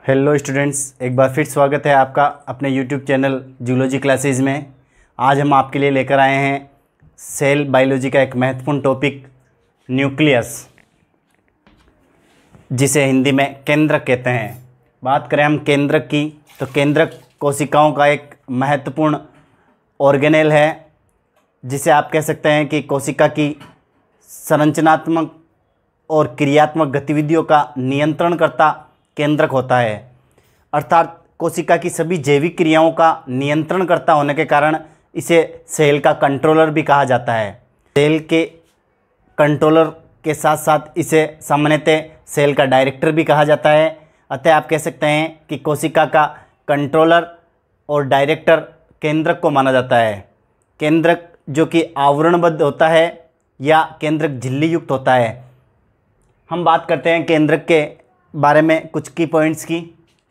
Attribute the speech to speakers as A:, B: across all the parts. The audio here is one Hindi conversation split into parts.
A: हेलो स्टूडेंट्स, एक बार फिर स्वागत है आपका अपने यूट्यूब चैनल जूलॉजी क्लासेस में। आज हम आपके लिए लेकर आए हैं सेल बायोलॉजी का एक महत्वपूर्ण टॉपिक न्यूक्लियस, जिसे हिंदी में केंद्रक कहते हैं। बात करें हम केंद्रक की, तो केंद्रक कोशिकाओं का एक महत्वपूर्ण ऑर्गेनेल है, जिसे आप कह सकते हैं कि कोशिका की संरचनात्मक और क्रियात्मक गतिविधियों का नियंत्रण करता केंद्रक होता है। अर्थात कोशिका की सभी जैविक क्रियाओं का नियंत्रण करता होने के कारण इसे सेल का कंट्रोलर भी कहा जाता है। सेल के कंट्रोलर के साथ साथ इसे सामान्यतः सेल का डायरेक्टर भी कहा जाता है। अतः आप कह सकते हैं कि कोशिका का कंट्रोलर और डायरेक्टर केंद्रक को माना जाता है। केंद्रक जो कि आवरणबद्ध होता है या केंद्रक झिल्ली युक्त होता है। हम बात करते हैं केंद्रक के बारे में कुछ की पॉइंट्स की।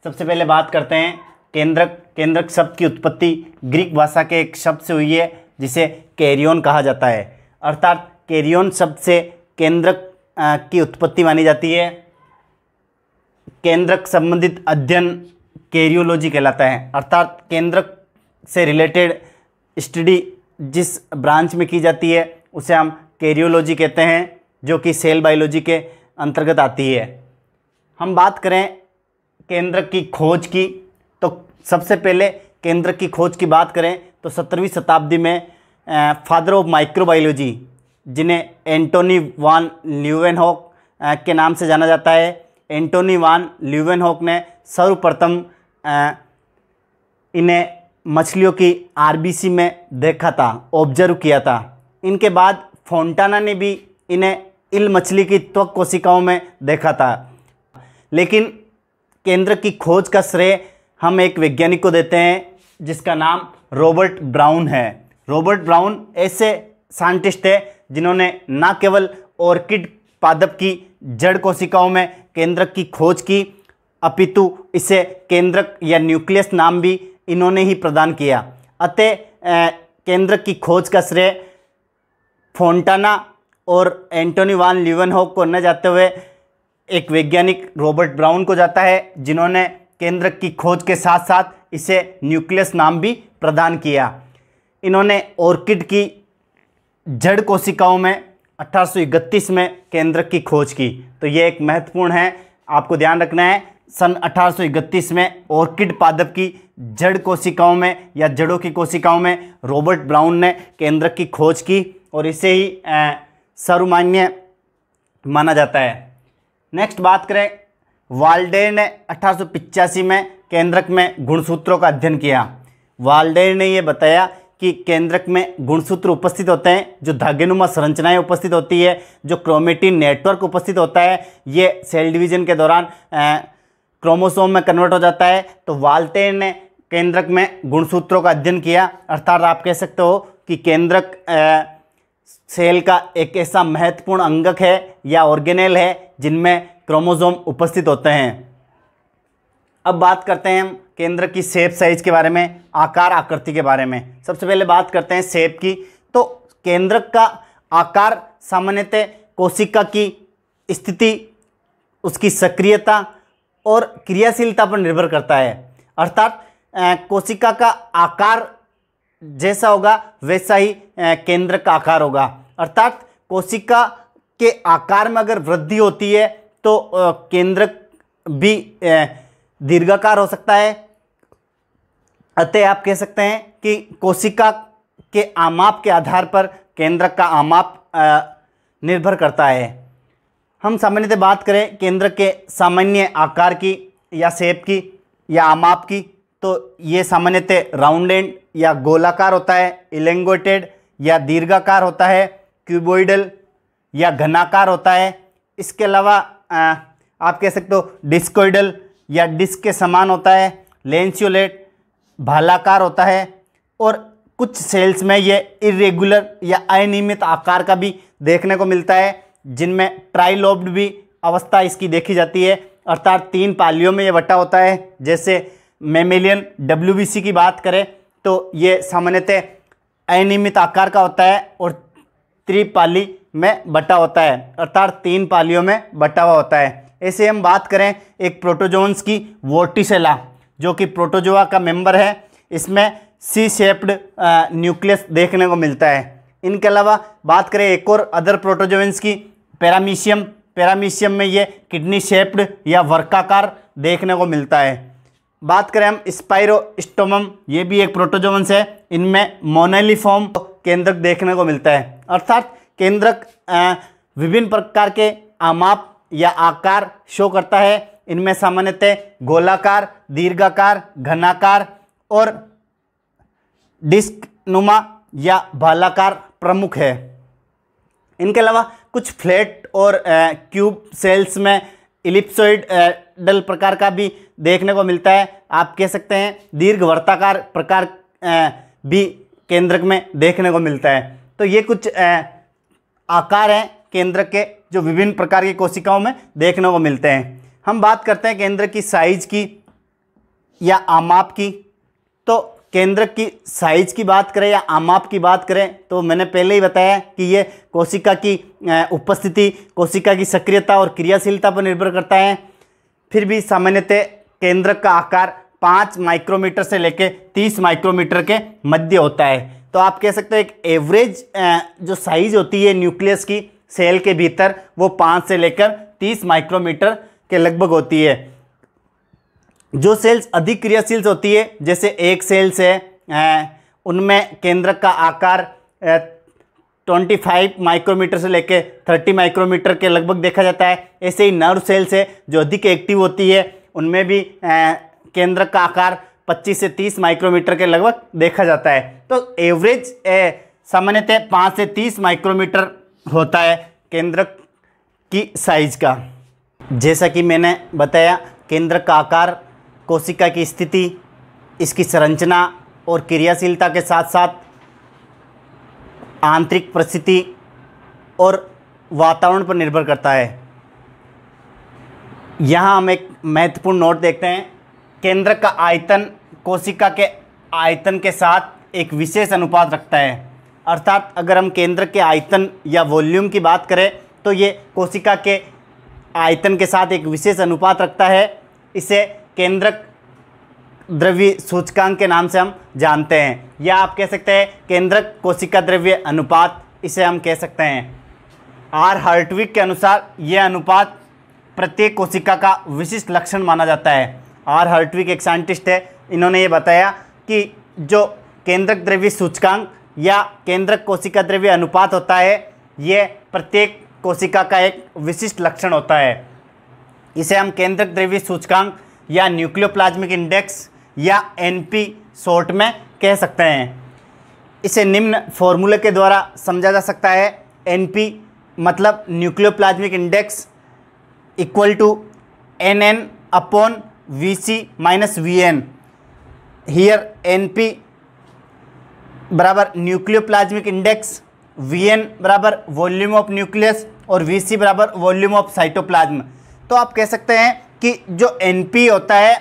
A: सबसे पहले बात करते हैं केंद्रक शब्द की उत्पत्ति ग्रीक भाषा के एक शब्द से हुई है, जिसे कैरियन कहा जाता है। अर्थात कैरियन शब्द से केंद्रक की उत्पत्ति मानी जाती है। केंद्रक संबंधित अध्ययन कैरियोलॉजी कहलाता है। अर्थात केंद्रक से रिलेटेड स्टडी जिस ब्रांच में की जाती है उसे हम कैरियोलॉजी कहते हैं, जो कि सेल बायोलॉजी के अंतर्गत आती है। हम बात करें केंद्रक की खोज की, तो सबसे पहले केंद्रक की खोज की बात करें तो 17वीं शताब्दी में फादर ऑफ माइक्रोबायोलॉजी, जिन्हें एंटोनी वान ल्यूवेनहॉक के नाम से जाना जाता है, एंटोनी वान ल्यूवेनहॉक ने सर्वप्रथम इन्हें मछलियों की आरबीसी में देखा था, ऑब्जर्व किया था। इनके बाद फोंटाना ने भी इन्हें इल मछली की त्वक कोशिकाओं में देखा था। लेकिन केंद्रक की खोज का श्रेय हम एक वैज्ञानिक को देते हैं, जिसका नाम रॉबर्ट ब्राउन है। रॉबर्ट ब्राउन ऐसे साइंटिस्ट थे जिन्होंने न केवल ऑर्किड पादप की जड़ कोशिकाओं में केंद्रक की खोज की, अपितु इसे केंद्रक या न्यूक्लियस नाम भी इन्होंने ही प्रदान किया। अतः केंद्रक की खोज का श्रेय फोंटाना और एंटोनी वान ल्यूवेनहॉक को न जाते हुए एक वैज्ञानिक रॉबर्ट ब्राउन को जाता है, जिन्होंने केंद्रक की खोज के साथ साथ इसे न्यूक्लियस नाम भी प्रदान किया। इन्होंने ऑर्किड की जड़ कोशिकाओं में 1831 में केंद्रक की खोज की। तो ये एक महत्वपूर्ण है, आपको ध्यान रखना है। सन 1831 में ऑर्किड पादप की जड़ कोशिकाओं में या जड़ों की कोशिकाओं में रॉबर्ट ब्राउन ने केंद्रक की खोज की और इसे ही सर्वमान्य माना जाता है। नेक्स्ट बात करें, वाल्डेयर ने 1885 में केंद्रक में गुणसूत्रों का अध्ययन किया। वाल्डेयर ने यह बताया कि केंद्रक में गुणसूत्र उपस्थित होते हैं, जो धागेनुमा संरचनाएं उपस्थित होती है, जो क्रोमेटिन नेटवर्क उपस्थित होता है। ये सेल डिवीजन के दौरान क्रोमोसोम में कन्वर्ट हो जाता है। तो वाल्डेयर ने केंद्रक में गुणसूत्रों का अध्ययन किया। अर्थात आप कह सकते हो कि केंद्रक सेल का एक ऐसा महत्वपूर्ण अंगक है या ऑर्गेनेल है जिनमें क्रोमोसोम उपस्थित होते हैं। अब बात करते हैं हम केंद्रक की शेप साइज के बारे में, आकार आकृति के बारे में। सबसे पहले बात करते हैं शेप की। तो केंद्रक का आकार सामान्यतः कोशिका की स्थिति, उसकी सक्रियता और क्रियाशीलता पर निर्भर करता है। अर्थात कोशिका का आकार जैसा होगा वैसा ही केंद्रक का आकार होगा। अर्थात कोशिका के आकार में अगर वृद्धि होती है तो केंद्रक भी दीर्घाकार हो सकता है। अतः आप कह सकते हैं कि कोशिका के आमाप के आधार पर केंद्रक का आमाप निर्भर करता है। हम सामान्यतः बात करें केंद्रक के सामान्य आकार की या शेप की या आमाप की, तो ये सामान्यतः राउंड एंड या गोलाकार होता है, इलेंगोटेड या दीर्घाकार होता है, क्यूबोइडल या घनाकार होता है। इसके अलावा आप कह सकते हो डिस्कोइडल या डिस्क के समान होता है, लेंसियोलेट भालाकार होता है, और कुछ सेल्स में ये इरेगुलर या अनियमित आकार का भी देखने को मिलता है, जिनमें ट्राइलोब्ड भी अवस्था इसकी देखी जाती है। अर्थात 3 पालियों में ये बटा होता है। जैसे मैमेलियन WBC की बात करें तो ये सामान्यतः अनियमित आकार का होता है और त्रिपाली में बटा होता है, अर्थात 3 पालियों में बटा हुआ होता है। ऐसे हम बात करें एक प्रोटोजोन्स की वोर्टिसेला जो कि प्रोटोजोआ का मेंबर है, इसमें सी शेप्ड न्यूक्लियस देखने को मिलता है। इनके अलावा बात करें एक और अदर प्रोटोजोन्स की पैरामीशियम में ये किडनी शेप्ड या वर्गाकार देखने को मिलता है। बात करें हम स्पाइरोस्टोमम, ये भी एक प्रोटोजोन्स है, इनमें मोनेलिफॉर्म केंद्रक देखने को मिलता है। अर्थात केंद्रक विभिन्न प्रकार के आमाप या आकार शो करता है। इनमें सामान्यतः गोलाकार, दीर्घाकार, घनाकार और डिस्क नुमा या भालाकार प्रमुख है। इनके अलावा कुछ फ्लैट और क्यूब सेल्स में इलिप्सोइडल प्रकार का भी देखने को मिलता है। आप कह सकते हैं दीर्घवृत्ताकार प्रकार भी केंद्रक में देखने को मिलता है। तो ये कुछ आकार हैं केंद्रक के जो विभिन्न प्रकार की कोशिकाओं में देखने को मिलते हैं। हम बात करते हैं केंद्रक की साइज की या आमाप की। तो केंद्रक की साइज की बात करें या आमाप की बात करें तो मैंने पहले ही बताया कि ये कोशिका की उपस्थिति, कोशिका की सक्रियता और क्रियाशीलता पर निर्भर करता है। फिर भी सामान्यतः केंद्रक का आकार 5 माइक्रोमीटर से लेकर 30 माइक्रोमीटर के मध्य होता है। तो आप कह सकते हैं एक एवरेज जो साइज होती है न्यूक्लियस की सेल के भीतर वो 5 से लेकर 30 माइक्रोमीटर के लगभग होती है। जो सेल्स अधिक क्रियाशील होती है जैसे एक सेल्स है उनमें केंद्रक का आकार 25 माइक्रोमीटर से लेकर 30 माइक्रोमीटर के लगभग देखा जाता है। ऐसे ही नर्व सेल्स है जो अधिक एक्टिव होती है, उनमें भी केंद्रक का आकार 25 से 30 माइक्रोमीटर के लगभग देखा जाता है। तो एवरेज सामान्यतः 5 से 30 माइक्रोमीटर होता है केंद्रक की साइज का। जैसा कि मैंने बताया केंद्रक का आकार कोशिका की स्थिति, इसकी संरचना और क्रियाशीलता के साथ साथ आंतरिक परिस्थिति और वातावरण पर निर्भर करता है। यहाँ हम एक महत्वपूर्ण नोट देखते हैं। केंद्रक का आयतन कोशिका के आयतन के साथ एक विशेष अनुपात रखता है। अर्थात अगर हम केंद्रक के आयतन या वॉल्यूम की बात करें तो ये कोशिका के आयतन के साथ एक विशेष अनुपात रखता है। इसे केंद्रक द्रव्य सूचकांक के नाम से हम जानते हैं, या आप कह सकते हैं केंद्रक कोशिका द्रव्य अनुपात, इसे हम कह सकते हैं। आर हर्टविग के अनुसार यह अनुपात प्रत्येक कोशिका का विशिष्ट लक्षण माना जाता है। आर हर्टविग एक साइंटिस्ट है, इन्होंने ये बताया कि जो केंद्रक द्रव्य सूचकांक या केंद्रक कोशिका द्रव्य अनुपात होता है ये प्रत्येक कोशिका का एक विशिष्ट लक्षण होता है। इसे हम केंद्रक द्रव्य सूचकांक या न्यूक्लियोप्लाज्मिक इंडेक्स या एनपी शॉर्ट में कह सकते हैं। इसे निम्न फॉर्मूले के द्वारा समझा जा सकता है। एनपी मतलब nucleoplasmic index equal to NN upon VC minus VN। Here NP बराबर न्यूक्लियोप्लाज्मिक इंडेक्स, VN बराबर वॉल्यूम ऑफ न्यूक्लियस और VC बराबर वॉल्यूम ऑफ साइटोप्लाज्म। तो आप कह सकते हैं कि जो NP होता है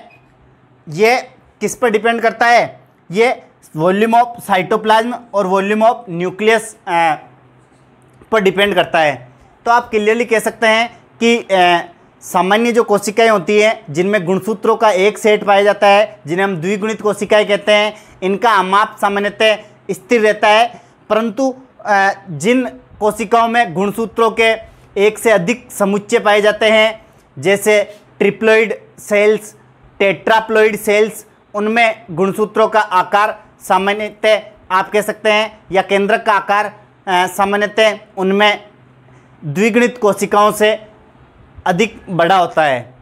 A: ये किस पर डिपेंड करता है, ये वॉल्यूम ऑफ साइटोप्लाज्म और वॉल्यूम ऑफ न्यूक्लियस पर डिपेंड करता है। तो आप क्लियरली कह सकते हैं कि सामान्य जो कोशिकाएं होती हैं जिनमें गुणसूत्रों का एक सेट पाया जाता है, जिन्हें हम द्विगुणित कोशिकाएं कहते हैं, इनका आमाप सामान्यतः स्थिर रहता है। परंतु जिन कोशिकाओं में गुणसूत्रों के एक से अधिक समुच्चय पाए जाते हैं जैसे ट्रिप्लॉइड सेल्स, टेट्राप्लॉइड सेल्स, उनमें गुणसूत्रों का आकार सामान्यतः आप कह सकते हैं या केंद्रक का आकार सामान्यतः उनमें द्विगुणित कोशिकाओं से अधिक बड़ा होता है।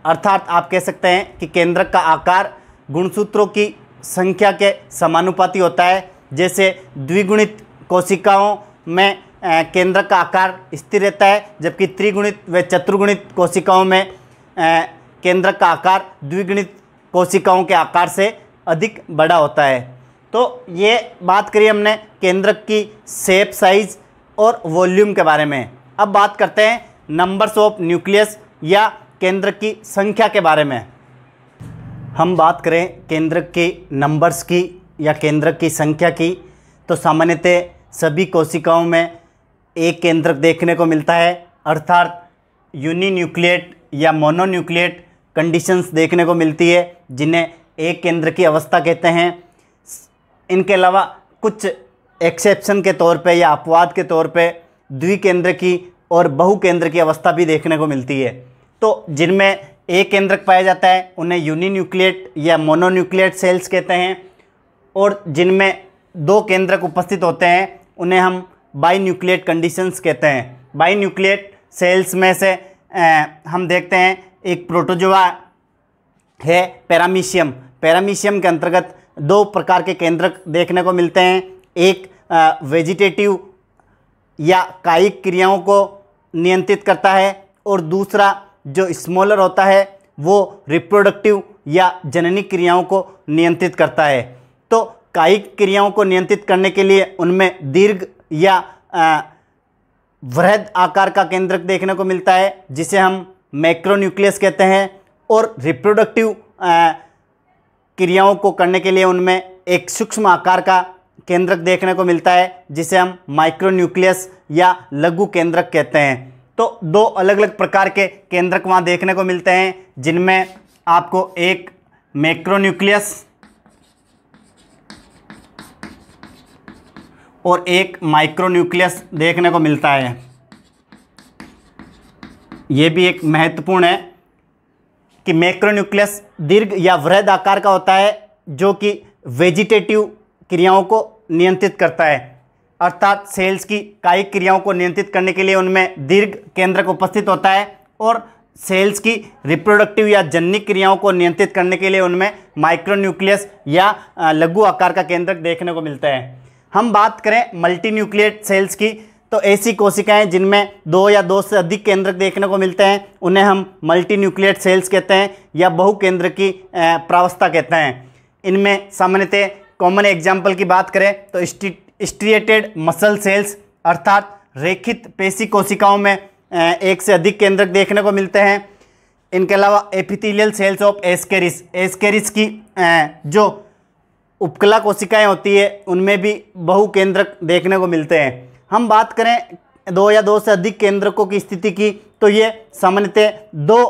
A: अर्थात आप कह सकते हैं कि केंद्रक का आकार गुणसूत्रों की संख्या के समानुपाती होता है। जैसे द्विगुणित कोशिकाओं में केंद्रक का आकार स्थिर रहता है, जबकि त्रिगुणित व चतुर्गुणित कोशिकाओं में केंद्रक का आकार द्विगुणित कोशिकाओं के आकार से अधिक बड़ा होता है। तो ये बात करी हमने केंद्रक की शेप, साइज और वॉल्यूम के बारे में। अब बात करते हैं नंबर्स ऑफ न्यूक्लियस या केंद्रक की संख्या के बारे में। हम बात करें केंद्रक के नंबर्स की या केंद्रक की संख्या की, तो सामान्यतः सभी कोशिकाओं में एक केंद्रक देखने को मिलता है। अर्थात यूनिन्यूक्लिएट या मोनोन्यूक्लिएट कंडीशंस देखने को मिलती है, जिन्हें एक केंद्र की अवस्था कहते हैं। इनके अलावा कुछ एक्सेप्शन के तौर पे या अपवाद के तौर पे द्विकेंद्र की और बहुकेंद्र की अवस्था भी देखने को मिलती है। तो जिनमें एक केंद्रक पाया जाता है उन्हें यूनिन्यूक्लिएट या मोनोन्यूक्लिएट सेल्स कहते हैं, और जिनमें दो केंद्रक उपस्थित होते हैं उन्हें हम बाइन्यूक्लिएट कंडीशंस कहते हैं। बाइन्यूक्लिएट सेल्स में से हम देखते हैं एक प्रोटोजोआ है पैरामीशियम। पैरामीशियम के अंतर्गत दो प्रकार के केंद्रक देखने को मिलते हैं। एक वेजिटेटिव या कायिक क्रियाओं को नियंत्रित करता है, और दूसरा जो स्मॉलर होता है वो रिप्रोडक्टिव या जननी क्रियाओं को नियंत्रित करता है। तो कायिक क्रियाओं को नियंत्रित करने के लिए उनमें दीर्घ या वृहद आकार का केंद्रक देखने को मिलता है, जिसे हम मैक्रोन्यूक्लियस कहते हैं, और रिप्रोडक्टिव क्रियाओं को करने के लिए उनमें एक सूक्ष्म आकार का केंद्रक देखने को मिलता है, जिसे हम माइक्रोन्यूक्लियस या लघु केंद्रक कहते हैं। तो दो अलग अलग प्रकार के केंद्रक वहाँ देखने को मिलते हैं, जिनमें आपको एक मैक्रोन्यूक्लियस और एक माइक्रोन्यूक्लियस देखने को मिलता है। ये भी एक महत्वपूर्ण है कि मैक्रोन्यूक्लियस दीर्घ या वृहद आकार का होता है, जो कि वेजिटेटिव क्रियाओं को नियंत्रित करता है, अर्थात सेल्स की कायिक क्रियाओं को नियंत्रित करने के लिए उनमें दीर्घ केंद्रक उपस्थित होता है, और सेल्स की रिप्रोडक्टिव या जननी क्रियाओं को नियंत्रित करने के लिए उनमें माइक्रोन्यूक्लियस या लघु आकार का केंद्रक देखने को मिलता है। हम बात करें मल्टीन्यूक्लिएट सेल्स की, तो ऐसी कोशिकाएं जिनमें दो या दो से अधिक केंद्रक देखने को मिलते हैं उन्हें हम मल्टीन्यूक्लिएट सेल्स कहते हैं या बहुकेंद्र की प्रावस्था कहते हैं। इनमें सामान्यतः कॉमन एग्जाम्पल की बात करें तो स्ट्रिएटेड मसल सेल्स अर्थात रेखित पेशी कोशिकाओं में एक से अधिक केंद्रक देखने को मिलते हैं। इनके अलावा एपिथेलियल सेल्स ऑफ एस्केरिस की जो उपकला कोशिकाएं होती है उनमें भी बहुकेंद्रक देखने को मिलते हैं। हम बात करें दो या दो से अधिक केंद्रकों की स्थिति की, तो ये सामान्यतः दो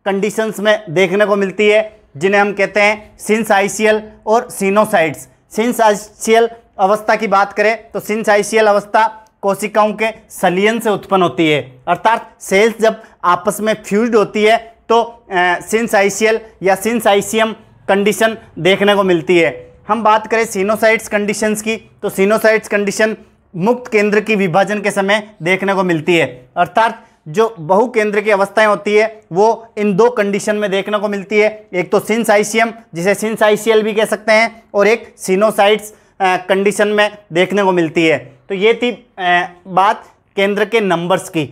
A: कंडीशंस में देखने को मिलती है, जिन्हें हम कहते हैं सिंसाइशियल और सिनोसाइड्स। सिंसाइशियल अवस्था की बात करें तो सिंसाइशियल अवस्था कोशिकाओं के संलयन से उत्पन्न होती है, अर्थात सेल्स जब आपस में फ्यूज्ड होती है तो सिंसाइशियल या सिंसाइशियम कंडीशन देखने को मिलती है। हम बात करें सिनोसाइड्स कंडीशंस की, तो सिनोसाइड्स कंडीशन मुक्त केंद्र की विभाजन के समय देखने को मिलती है, अर्थात जो बहुकेंद्र की अवस्थाएं होती है वो इन दो कंडीशन में देखने को मिलती है। एक तो सिंसाइशियम जिसे सिंसाइशियल भी कह सकते हैं, और एक सिनोसाइड्स कंडीशन में देखने को मिलती है। तो ये थी बात केंद्र के नंबर्स की।